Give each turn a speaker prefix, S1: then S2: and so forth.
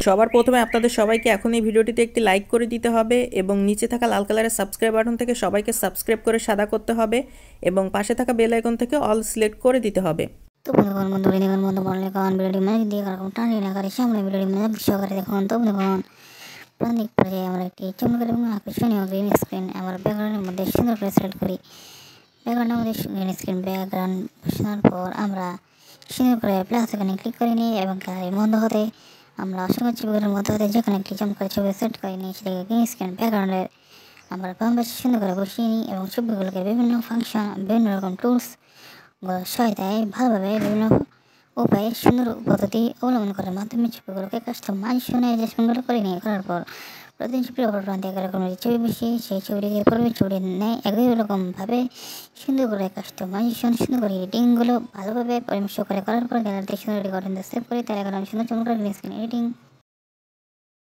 S1: সবার প্রথমে আপনাদের সবাইকে এখন এই ভিডিওটিতে একটি লাইক করে দিতে হবে এবং নিচে থাকা লাল কালারের সাবস্ক্রাইব বাটন থেকে সবাইকে সাবস্ক্রাইব করে সাদা করতে হবে এবং পাশে থাকা বেল আইকন থেকে অল সিলেক্ট করে দিতে হবে।
S2: তো বন্ধু বললে কারণ ভিডিওটি মানে দিয়ে কারণ টানি না করে সামনে ভিডিওটি মানে সহকারে দেখুন। তো দেখুন প্রান্তিক পর্যায়ে আমরা একটি চমৎকার এবং আকর্ষণীয় গ্রিন স্ক্রিন আমার ব্যাকগ্রাউন্ডের মধ্যে সুন্দর করে সিলেক্ট করি। ব্যাকগ্রাউন্ডের মধ্যে গ্রিন স্ক্রিন ব্যাকগ্রাউন্ড বসানোর পর আমরা সুন্দর করে প্লাস এখানে ক্লিক করে নিই এবং গ্যালারির মধ্যে হতে আমরা অসংখ্য ছবিগুলোর মধ্যে হতে যেখানে একটি চমৎকার ছবি সেট করে নিই সেটাকে গ্রিন স্ক্রিন ব্যাকগ্রাউন্ডের আমরা বাম পাশে সুন্দর করে বসিয়ে নিই এবং ছবিগুলোকে বিভিন্ন ফাংশন বিভিন্ন রকম টুলস সহায়তায় ভালোভাবে বিভিন্ন উপায়ে সুন্দর পদ্ধতি অবলম্বন করার মাধ্যমে ছবিগুলোকে কাস্টমাইজেশন অ্যাডজাস্টমেন্টগুলো করে নিয়ে করার পর প্রতিদিন ছবির অপর প্রান্তে এরকম ছবি বসিয়ে সেই ছবিটিকে পূর্বে ছবি নেয় একই রকমভাবে সুন্দর করে কাস্টমাইজেশন সুন্দর করে এডিটিংগুলো ভালোভাবে পরামর্শ করে করার পর গ্যালারিতে সুন্দর রেকর্ডিং সেভ করে তার এখন সুন্দর চমৎকার এডিটিং